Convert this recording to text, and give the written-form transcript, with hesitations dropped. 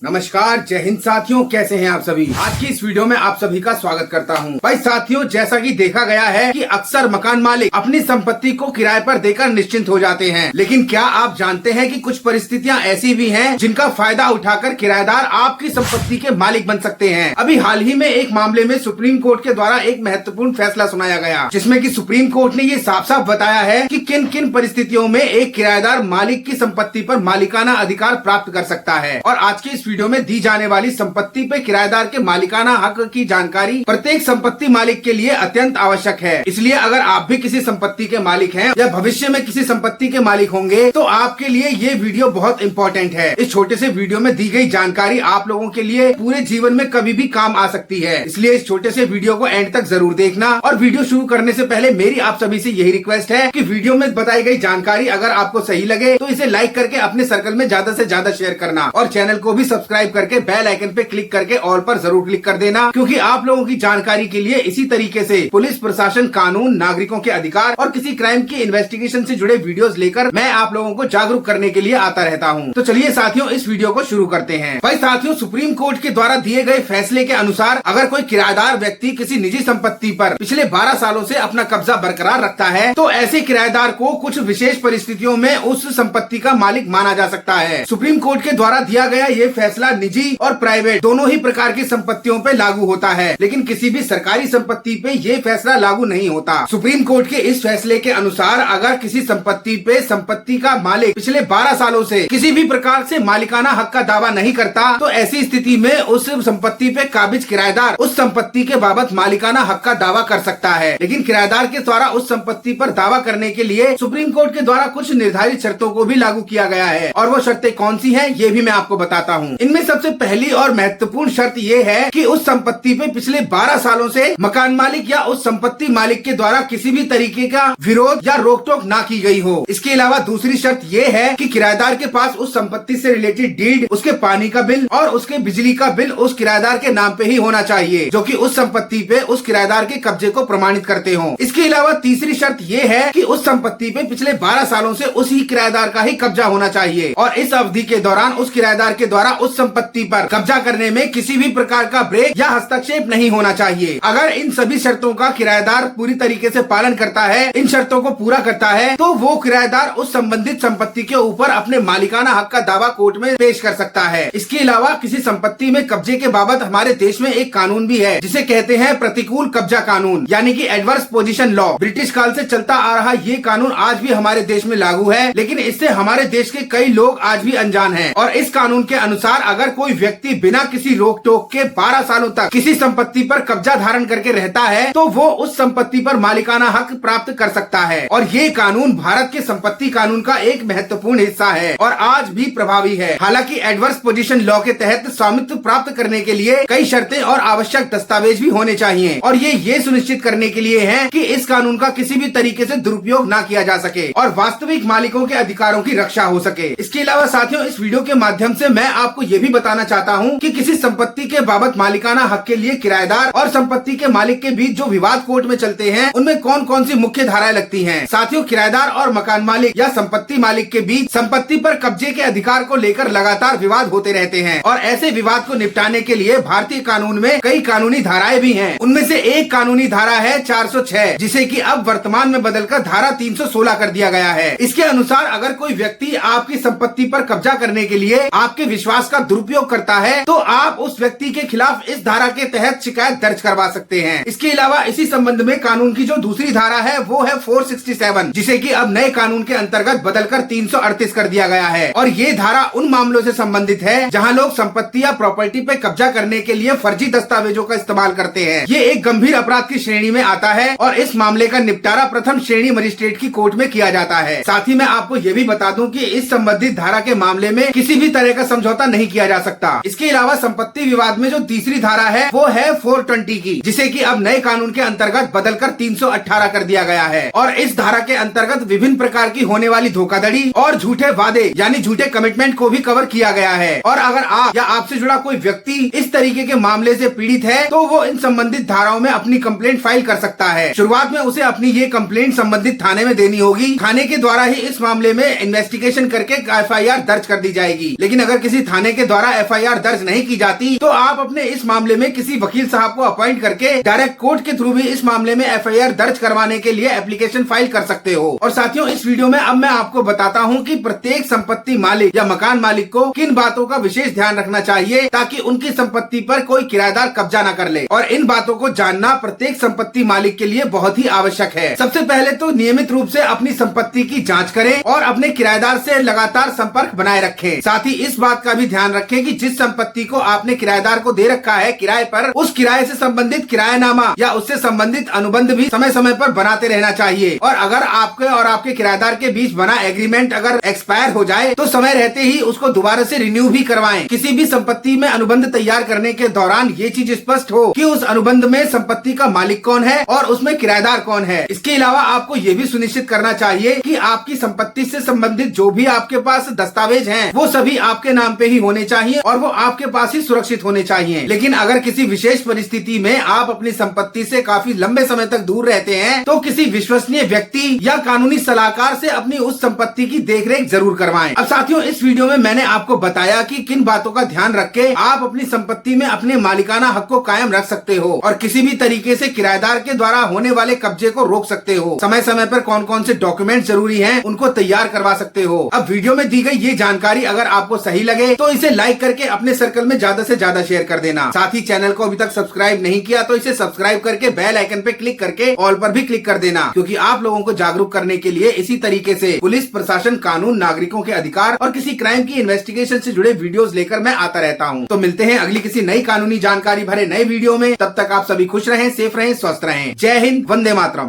नमस्कार, जय हिंद साथियों, कैसे हैं आप सभी। आज की इस वीडियो में आप सभी का स्वागत करता हूं। भाई साथियों, जैसा कि देखा गया है कि अक्सर मकान मालिक अपनी संपत्ति को किराए पर देकर निश्चिंत हो जाते हैं, लेकिन क्या आप जानते हैं कि कुछ परिस्थितियां ऐसी भी हैं जिनका फायदा उठाकर किराएदार आपकी संपत्ति के मालिक बन सकते हैं। अभी हाल ही में एक मामले में सुप्रीम कोर्ट के द्वारा एक महत्वपूर्ण फैसला सुनाया गया, जिसमें कि सुप्रीम कोर्ट ने ये साफ साफ बताया है कि किन किन परिस्थितियों में एक किराएदार मालिक की संपत्ति पर मालिकाना अधिकार प्राप्त कर सकता है। और आज की वीडियो में दी जाने वाली संपत्ति पे किराएदार के मालिकाना हक की जानकारी प्रत्येक संपत्ति मालिक के लिए अत्यंत आवश्यक है। इसलिए अगर आप भी किसी संपत्ति के मालिक हैं या भविष्य में किसी संपत्ति के मालिक होंगे तो आपके लिए ये वीडियो बहुत इंपॉर्टेंट है। इस छोटे से वीडियो में दी गई जानकारी आप लोगों के लिए पूरे जीवन में कभी भी काम आ सकती है, इसलिए इस छोटे से वीडियो को एंड तक जरूर देखना। और वीडियो शुरू करने से पहले मेरी आप सभी से यही रिक्वेस्ट है कि वीडियो में बताई गई जानकारी अगर आपको सही लगे तो इसे लाइक करके अपने सर्कल में ज्यादा से ज्यादा शेयर करना और चैनल को भी सब्सक्राइब करके बेल आइकन पे क्लिक करके ऑल पर जरूर क्लिक कर देना, क्योंकि आप लोगों की जानकारी के लिए इसी तरीके से पुलिस प्रशासन, कानून, नागरिकों के अधिकार और किसी क्राइम की इन्वेस्टिगेशन से जुड़े वीडियोस लेकर मैं आप लोगों को जागरूक करने के लिए आता रहता हूं। तो चलिए साथियों, इस वीडियो को शुरू करते हैं। भाई साथियों, सुप्रीम कोर्ट के द्वारा दिए गए फैसले के अनुसार अगर कोई किराएदार व्यक्ति किसी निजी संपत्ति पर पिछले 12 सालों से अपना कब्जा बरकरार रखता है तो ऐसे किराएदार को कुछ विशेष परिस्थितियों में उस संपत्ति का मालिक माना जा सकता है। सुप्रीम कोर्ट के द्वारा दिया गया ये फैसला निजी और प्राइवेट दोनों ही प्रकार की संपत्तियों पे लागू होता है, लेकिन किसी भी सरकारी संपत्ति पे ये फैसला लागू नहीं होता। सुप्रीम कोर्ट के इस फैसले के अनुसार अगर किसी संपत्ति पे संपत्ति का मालिक पिछले 12 सालों से किसी भी प्रकार से मालिकाना हक का दावा नहीं करता तो ऐसी स्थिति में उस संपत्ति पे काबिज किराएदार उस संपत्ति के बाबत मालिकाना हक का दावा कर सकता है। लेकिन किराएदार के द्वारा उस संपत्ति पर दावा करने के लिए सुप्रीम कोर्ट के द्वारा कुछ निर्धारित शर्तों को भी लागू किया गया है, और वो शर्तें कौन सी हैं ये भी मैं आपको बताता हूँ। इनमें सबसे पहली और महत्वपूर्ण शर्त ये है कि उस संपत्ति पे पिछले 12 सालों से मकान मालिक या उस संपत्ति मालिक के द्वारा किसी भी तरीके का विरोध या रोक टोक ना की गई हो। इसके अलावा दूसरी शर्त ये है कि किराएदार के पास उस संपत्ति से रिलेटेड डीड, उसके पानी का बिल और उसके बिजली का बिल उस किराएदार के नाम पे ही होना चाहिए, जो कि उस संपत्ति पे उस किराएदार के कब्जे को प्रमाणित करते हो। इसके अलावा तीसरी शर्त ये है कि उस संपत्ति पे पिछले 12 सालों से उसी किराएदार का ही कब्जा होना चाहिए और इस अवधि के दौरान उस किराएदार के द्वारा उस संपत्ति पर कब्जा करने में किसी भी प्रकार का ब्रेक या हस्तक्षेप नहीं होना चाहिए। अगर इन सभी शर्तों का किराएदार पूरी तरीके से पालन करता है, इन शर्तों को पूरा करता है, तो वो किराएदार उस संबंधित संपत्ति के ऊपर अपने मालिकाना हक का दावा कोर्ट में पेश कर सकता है। इसके अलावा किसी संपत्ति में कब्जे के बाबत हमारे देश में एक कानून भी है जिसे कहते हैं प्रतिकूल कब्जा कानून, यानी कि एडवर्स पोजीशन लॉ। ब्रिटिश काल से चलता आ रहा ये कानून आज भी हमारे देश में लागू है, लेकिन इससे हमारे देश के कई लोग आज भी अनजान हैं। और इस कानून के अनुसार अगर कोई व्यक्ति बिना किसी रोक टोक के 12 सालों तक किसी संपत्ति पर कब्जा धारण करके रहता है तो वो उस संपत्ति पर मालिकाना हक प्राप्त कर सकता है। और ये कानून भारत के संपत्ति कानून का एक महत्वपूर्ण हिस्सा है और आज भी प्रभावी है। हालांकि एडवर्स पोजीशन लॉ के तहत स्वामित्व प्राप्त करने के लिए कई शर्तें और आवश्यक दस्तावेज भी होने चाहिए, और ये सुनिश्चित करने के लिए है कि इस कानून का किसी भी तरीके से दुरुपयोग न किया जा सके और वास्तविक मालिकों के अधिकारों की रक्षा हो सके। इसके अलावा साथियों, इस वीडियो के माध्यम से मैं आपको ये भी बताना चाहता हूँ कि किसी संपत्ति के बाबत मालिकाना हक के लिए किराएदार और संपत्ति के मालिक के बीच जो विवाद कोर्ट में चलते हैं उनमें कौन कौन सी मुख्य धाराएं लगती हैं। साथियों, किराएदार और मकान मालिक या संपत्ति मालिक के बीच संपत्ति पर कब्जे के अधिकार को लेकर लगातार विवाद होते रहते हैं, और ऐसे विवाद को निपटाने के लिए भारतीय कानून में कई कानूनी धाराएं भी हैं। उनमें से एक कानूनी धारा है 406, जिसे कि अब वर्तमान में बदलकर धारा 316 कर दिया गया है। इसके अनुसार अगर कोई व्यक्ति आपकी संपत्ति पर कब्जा करने के लिए आपके विश्वास का दुरुपयोग करता है तो आप उस व्यक्ति के खिलाफ इस धारा के तहत शिकायत दर्ज करवा सकते हैं। इसके अलावा इसी संबंध में कानून की जो दूसरी धारा है वो है 467, जिसे कि अब नए कानून के अंतर्गत बदलकर 338 कर दिया गया है। और ये धारा उन मामलों से संबंधित है जहां लोग संपत्ति या प्रॉपर्टी पे कब्जा करने के लिए फर्जी दस्तावेजों का इस्तेमाल करते हैं। ये एक गंभीर अपराध की श्रेणी में आता है और इस मामले का निपटारा प्रथम श्रेणी मजिस्ट्रेट की कोर्ट में किया जाता है। साथ ही मैं आपको ये भी बता दूं कि इस संबंधित धारा के मामले में किसी भी तरह का समझौता नहीं किया जा सकता। इसके अलावा संपत्ति विवाद में जो तीसरी धारा है वो है 420 की, जिसे कि अब नए कानून के अंतर्गत बदलकर 318 कर दिया गया है। और इस धारा के अंतर्गत विभिन्न प्रकार की होने वाली धोखाधड़ी और झूठे वादे यानी झूठे कमिटमेंट को भी कवर किया गया है। और अगर आप या आपसे जुड़ा कोई व्यक्ति इस तरीके के मामले से पीड़ित है तो वो इन संबंधित धाराओं में अपनी कंप्लेंट फाइल कर सकता है। शुरुआत में उसे अपनी ये कंप्लेंट संबंधित थाने में देनी होगी। थाने के द्वारा ही इस मामले में इन्वेस्टिगेशन करके FIR दर्ज कर दी जाएगी। लेकिन अगर किसी थाने थाने के द्वारा FIR दर्ज नहीं की जाती तो आप अपने इस मामले में किसी वकील साहब को अपॉइंट करके डायरेक्ट कोर्ट के थ्रू भी इस मामले में FIR दर्ज करवाने के लिए एप्लीकेशन फाइल कर सकते हो। और साथियों, इस वीडियो में अब मैं आपको बताता हूँ कि प्रत्येक संपत्ति मालिक या मकान मालिक को किन बातों का विशेष ध्यान रखना चाहिए ताकि उनकी संपत्ति पर कोई किराएदार कब्जा न कर ले। और इन बातों को जानना प्रत्येक संपत्ति मालिक के लिए बहुत ही आवश्यक है। सबसे पहले तो नियमित रूप से अपनी संपत्ति की जांच करें और अपने किराएदार से लगातार संपर्क बनाए रखें। साथ ही इस बात का भी ध्यान रखें कि जिस संपत्ति को आपने किराएदार को दे रखा है किराए पर, उस किराए से संबंधित किरायानामा या उससे संबंधित अनुबंध भी समय समय पर बनाते रहना चाहिए। और अगर आपके और आपके किराएदार के बीच बना एग्रीमेंट अगर एक्सपायर हो जाए तो समय रहते ही उसको दोबारा से रिन्यू भी करवाएं। किसी भी संपत्ति में अनुबंध तैयार करने के दौरान ये चीज स्पष्ट हो कि उस अनुबंध में संपत्ति का मालिक कौन है और उसमें किराएदार कौन है। इसके अलावा आपको ये भी सुनिश्चित करना चाहिए कि आपकी संपत्ति से संबंधित जो भी आपके पास दस्तावेज हैं वो सभी आपके नाम पे ही होने चाहिए और वो आपके पास ही सुरक्षित होने चाहिए। लेकिन अगर किसी विशेष परिस्थिति में आप अपनी संपत्ति से काफी लंबे समय तक दूर रहते हैं तो किसी विश्वसनीय व्यक्ति या कानूनी सलाहकार से अपनी उस संपत्ति की देखरेख जरूर करवाएं। अब साथियों, इस वीडियो में मैंने आपको बताया कि किन बातों का ध्यान रख के आप अपनी संपत्ति में अपने मालिकाना हक को कायम रख सकते हो और किसी भी तरीके से किराएदार के द्वारा होने वाले कब्जे को रोक सकते हो। समय समय पर कौन कौन से डॉक्यूमेंट जरूरी हैं उनको तैयार करवा सकते हो। अब वीडियो में दी गई ये जानकारी अगर आपको सही लगे तो इसे लाइक करके अपने सर्कल में ज्यादा से ज्यादा शेयर कर देना। साथ ही चैनल को अभी तक सब्सक्राइब नहीं किया तो इसे सब्सक्राइब करके बेल आइकन पे क्लिक करके ऑल पर भी क्लिक कर देना, क्योंकि आप लोगों को जागरूक करने के लिए इसी तरीके से पुलिस प्रशासन, कानून, नागरिकों के अधिकार और किसी क्राइम की इन्वेस्टिगेशन से जुड़े वीडियोस लेकर मैं आता रहता हूं। तो मिलते हैं अगली किसी नई कानूनी जानकारी भरे नए वीडियो में। तब तक आप सभी खुश रहें, सेफ रहें, स्वस्थ रहें। जय हिंद, वंदे मातरम।